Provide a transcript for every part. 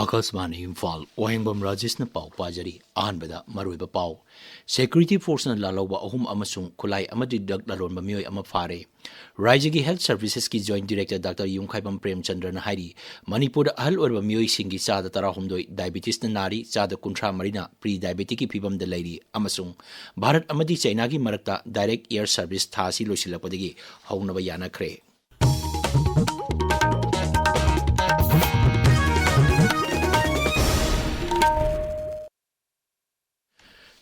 Akasmani Imphal Wahengbam Rajesh na pau pajari ahanbada maruiba pau security force na lalawa ahum amasung kulay amadi dag lalon bamiyoy ama fare Rajagi Health Services ki Joint Director Dr. Nongmeikappam Premchandra na hari Manipur ahal or bamiyoy singi sada tarahumdoy diabetes na nari sada kuntra marina pre-diabetic ki pibam da lairi amasung Bharat amadi China ki marakta direct air service thasi loisilapadagi haunaba yana kre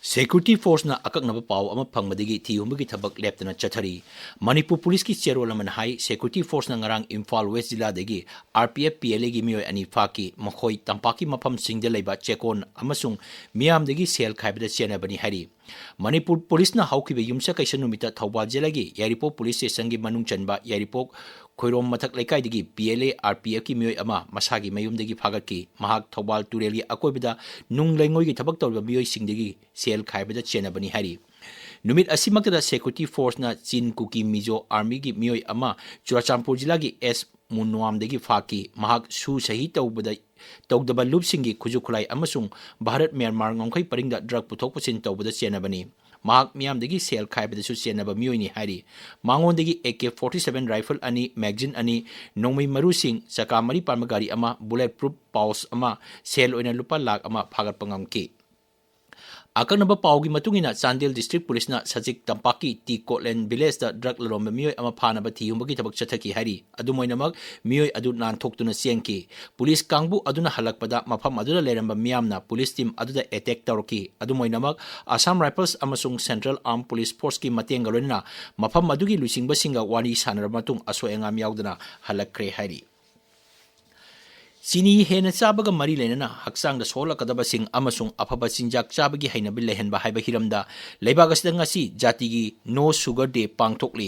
Security force na akak na papaw ama pangmadigi tiyumbagi tabak lepta na chathari Manipur police ki chero laman hai security force na ngarang Imphal West Jilla degi RPF PLA gi miyoy ani faki makhoi tampaki mafam singda leiba chekon amasung miyam degi sel khaibada chena bani hari Manipur police na haukibe yumsa kaisa numita Thawbal Jilagi Yaripok police station gi manung chanba Yaripok Khoirom mathak laikai degi PLA RPF ki miyoy ama masagi mayum degi phagat ki mahak Thawbal Turel gi akoibida nung laingoi gi thabak tawba miyoy singdegi sel khaibada chena bani hari numit asimakta security force na Chin Kuki Mizo army gi miyoy ama Churachampur Jilla gi S Munwam degi faki mahak su sahi tawbada tawdaba loop singi khuju khulai amasung Bharat Myanmar ngomkhai paringda drug puthok pusin tawbada chena bani mahak miyam degi sel khaibada su chena ba miyoy ni hari mangon degi AK-47 rifle ani magazine ani nongmei maru sing chaka mari parma gari ama bulletproof pouch ama sel oina lupa lakh ama phagat pangam ki Akanaba paugi matungina Chandel District Police na Sajik Tampaki T Kotland Village da drug lalom miyoy ama phanaba thiyumbagi tabak chathaki hari adumoinamak miyoy adu nan thoktuna siangki police kangbu aduna halakpada mafam aduna leramba miyamna police team aduda attack tawrki adumoinamak Assam Rifles amasung Central Armed Police Force ki matengalona mafam adugi lusingba singa wani sanara matung asoengam yaudana halakre hari Sini hena chabaga mari lenana haksang da sola kadaba sing amasung afaba sinjak chabagi hainabil lehen ba haiba hiramda leibagasda ngasi jati gi no sugar day pangthokli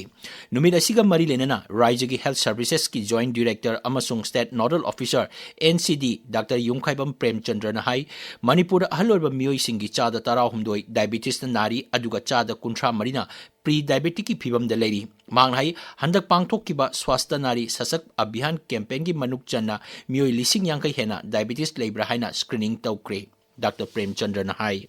numit asiga mari lenana Rajagi Health Services ki Joint Director amasung State Nodal Officer NCD Dr. Nongmeikappam Premchandra na hai Manipur ahalorba miyoy singi chada tarahumdoi diabetes na nari aduga chada kuntra marina pre-diabetic ki phibam da leiri manghai handak pangthok kiba swasta nari sasak abhiyan campaign ki manuk channa miyoy lising yangkai hena diabetes leibra haina screening tawkre Dr. Premchandra na hai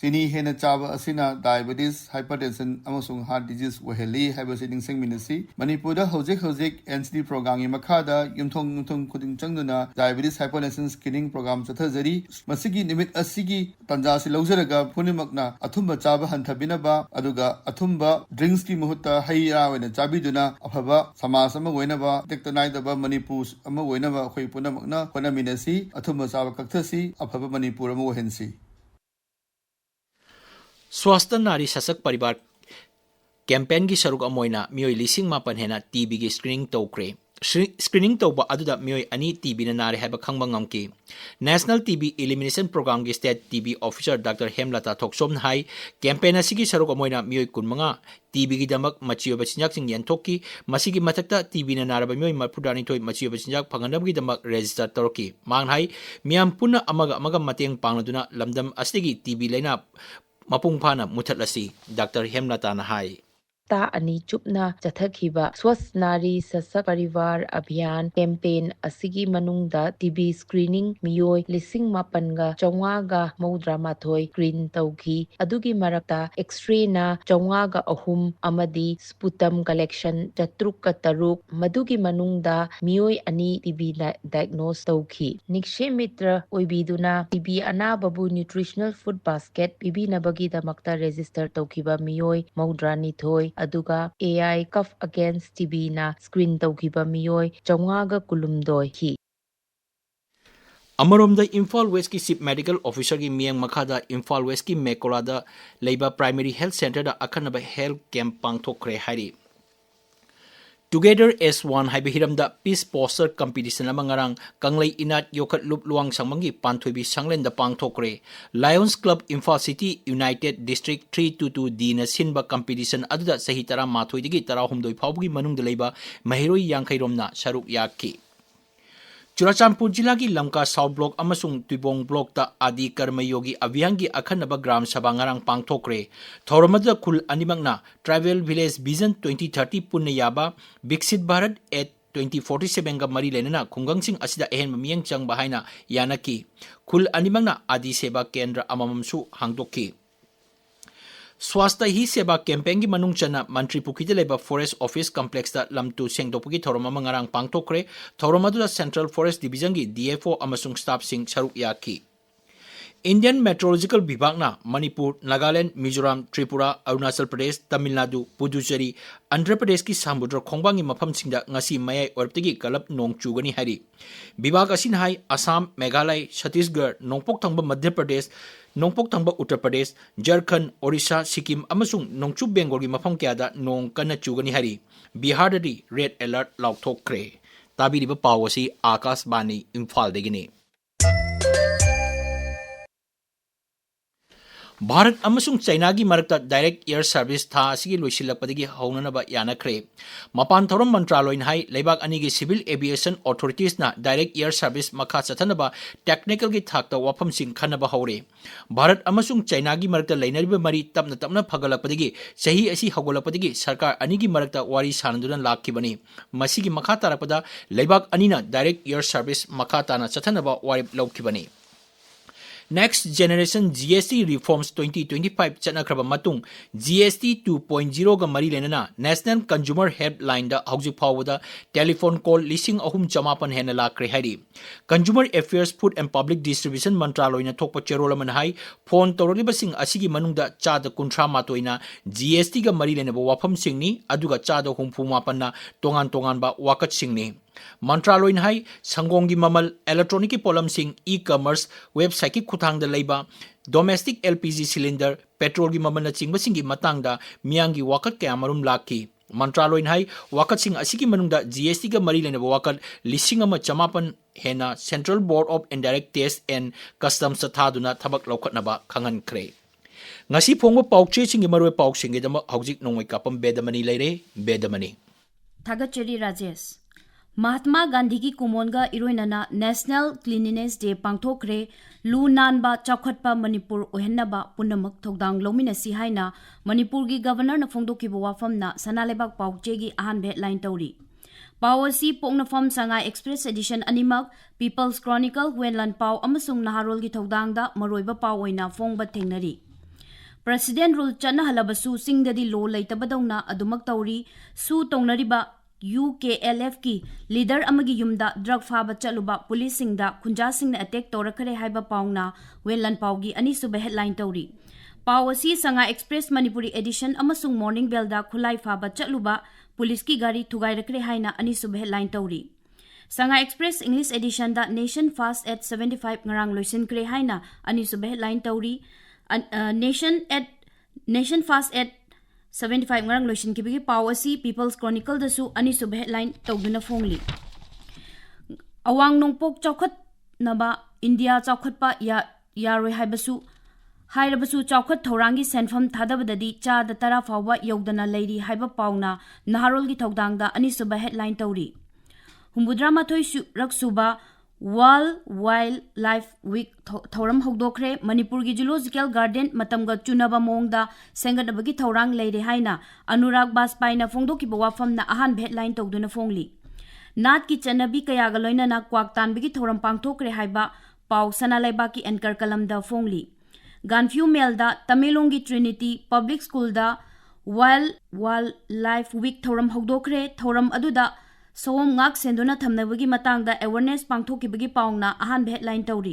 Sini hena chaba asina diabetes, hypertension, amasung heart disease waheli hyperseding singminasi. Manipur da hojek NCD program makada yumthong kuding changduna diabetes hypertension screening program chathajari. Masigi nimit asigi tanja si laujaraga punimakna athumba chaba hanthabinaba aduga athumba drinks ki muhutta hayra wena chabiduna afaba samasama wenaba tektonaidaba Manipur ama wenaba khoi punamakna honaminasi athumba chaba kakthasi afaba Manipur ama wahensi. Swasta nari sasak paribar campaign gi saruk amoina miyoy lising mapan hena TB gi screening tawkre screening tawba aduda miyoy ani TB na nari haiba khangba ngamki National TB Elimination Program gi State TB Officer Dr. Hemlata Thoksom hai campaign asigi saruk amoina miyoy kunmanga TB gi damak machiyoba chinjak sing yanthokki masigi mathakta TB na naraba miyoy marpudani thoi machiyoba chinjak phanganam gi damak register tawki manghai miyam punna amaga mateng pangladuna lamdam asigi TB laina Mapung Phana Muthatlasi Dr. Hemlata na hai Ta ani chupna chathakhiba swasnari sasak parivar abhiyan campaign asigi manungda TB screening miyoy lising mapanga chawanga maudra mathoi screen tawki adugi marakta x-ray na chawanga ahum amadi sputum collection chatruk taruk madugi manungda miyoy ani TB diagnose tawki nikshe mitra oibiduna TB anababu nutritional food basket pibinabagi damakta register tawkiba miyoy maudra nithoi aduga AI Cuff Against TB na screen tawkiba miyoy chawanga kulumdoi hi Amaromda Imphal West ki Chief Medical Officer ki miyang makhada Imphal West ki Mekolada leiba Primary Health Center da akhanaba health camp pangthokre hari Together as one haiba hiramda peace poster competition amangarang kanglei inat yokat lup luang sangmangi panthoibi sanglen da pangthokre Lions Club Imphal City United District 322D na sinba competition aduda sahi tara mathoi digi tara humdoi phawgi manungda leiba mahiroi yangkhairomna saruk yakki Churachampur Jilla ki Lamka South Block amasung Tibong Block ta Adi Karma Yogi Abhiyan ki akhanaba Gram Sabha ngarang pangthokre thoramada khul animangna Tribal Village Vision 2030 punna yaba Viksit Bharat at 2047 ga mari lenana khungangsing asida ehen mamiang changba haina yanaki khul animangna adi seba kendra amamamsu hangdokki Swasta hi seba campaign gi manung chana mantri pukide leba forest office complex da lamtu sengdopgi thoroma mangarang pangtokre thoroma du Central Forest Division gi DFO amasung staff sing saruk yaki Indian Meteorological Vibhagna Manipur, Nagaland, Mizoram, Tripura, Arunachal Pradesh, Tamil Nadu, Puducherry, Andhra Pradesh ki Samudra khongbangi mafamsingda ngasi mayai orptigi kalap nong chugani hari. Vibhag asin hai Assam, Meghalaya, Chhattisgarh, Nongpok thangba Madhya Pradesh, Nongpok thangba Uttar Pradesh, Jharkhand, Orissa, Sikkim amasung Nongchu Bengal gi mafam kyada nong kana chugani hari. Bihar dadi red alert laukthokre. Tabiriba pawasi Akash Bani Imphal degini. Bharat amasung China gi marakta direct air service tha asigi loisilakpadagi haunanaba yanakre mapan thorom mantraloin hai leibak ani gi civil aviation authorities na direct air service makha chathanaba technical gi thakta wafam sing khanaba haure Bharat amasung China gi marakta leinariba mari tapna phagalakpadagi chahi asi hagolakpadagi sarkar ani gi marakta wari sananduna lakhibani masigi makha tarapada leibak anina direct air service makha tana chathanaba wari laukibani Next Generation GST Reforms 2025 chanakraba matung GST 2.0 ga mari lenana National Consumer Helpline da hauji phawada telephone call listing ahum chamapan hena lakre hari Consumer Affairs Food and Public Distribution Mantraloy na thokpa cherolaman hai phone toroliba sing asigi manungda chada kunthra matoina GST ga mari lenaba wafam singni aduga chada humpu mapan na tongan ba wakat singni Mantraloin hai sangongi mamal electronic polam sing e-commerce website ki khutang da leiba domestic LPG cylinder petrol gi mamal na chingba singi matang da miyangi wakat kaya marum lakki Mantraloin hai wakat sing asigi manungda GST ga mari lena wakat lising ama chamapan hena Central Board of Indirect Tax and Customs thaduna thabak laukhatnaba khangan kre ngasi phongba paukche singi marwe pauk singi dama haujik Nongmeikappam Bedamani leire Bedamani Thagacheri Rajesh Mahatma Gandhi ki kumonga iroinana National Cleanliness Day pangthokre lu nanba chakhatpa Manipur ohennaba punamak thogdang lominasi haina Manipur gi governor na phongdokiba wafamna sanalebak pauche gi ahanbe line tauri Pawasi Pongnafam Sanga Express Edition Animak People's Chronicle Wenlan Pau amasung Naharol gi thogdangda maroiba pawoina phongba thengnari President rule chana halabasu singdadi lo leitabadongna adumak tauri su tongnariba UKLF ki leader amagi yumda drug faba chaluba police singda khunja singna attack torakare haiba paungna Wenlan Paugi ani suba headline tauri Pawasi Sanga Express Manipuri Edition amasung Morning Bell da khulai faba chaluba police ki gari thugai rakre haina ani suba headline tauri Sanga Express English Edition da Nation Fast at 75 ngarang loisin kre haina ani suba headline tauri Nation Fast at 75 ngarang loisin kibigi Pawasi People's Chronicle da su ani sub headline tawduna phongli awang nongpok chawkhat naba India chawkhat pa yaroi haibasu chawkhat thorangi senfam thadabadadi cha da tara fawwa yogdana leiri haiba pauna Naharol gi thogdangda ani sub headline tawri humbudra mathoi su raksuba World Wildlife Week Thoram Hogdokre Manipur gi Zoological Garden matamga chunaba mongda sengadabagi thorang leire haina Anurag Baspai na phongdoki bawafam na ahan headline tawduna phongli Nat ki chanabi kayaga loina na kwak tanbigi thoram pangthokre haiba paw sanalaiba ki anchor kalam da phongli Ganfew Melda Tamelongi Trinity Public School da World Wildlife Week Thoram Hogdokre thoram aduda Som ngak senduna thamnabagi matangda awareness pangthokibagi paungna ahan headline tawri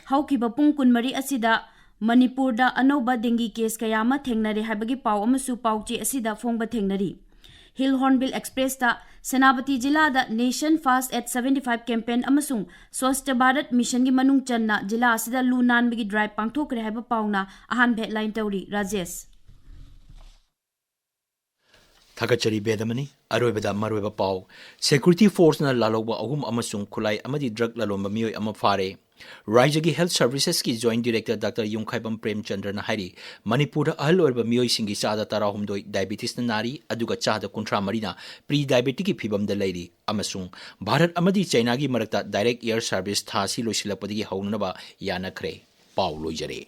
haukiba pung kunmari asida Manipur da anoba dengue case kayama thengnare habagi paw amasu pauchi asida phongba thengnari Hill Hornbill Express da Senapati Jilla da Nation Fast at 75 campaign amasung Swasthya Bharat Mission gi manung channa jilla asida lu nanbagi drive pangthokre haba paungna ahan headline tawri Rajesh Thagachari Bedamani aroibada maroiba pau security force na laloba ahum amasung khulai amadi drug lalomba mioi ama fare Rajagi Health Services ki Joint Director Dr. Nongmeikappam Premchandra na hari Manipur ahal oiba mioi singi chada tara humdoi diabetes na nari aduga chada kunthra marina pre diabetic ki phibam da leiri amasung Bharat amadi China gi marakta direct air service thasi loisilapadi gi haunaba yana khre pau loijare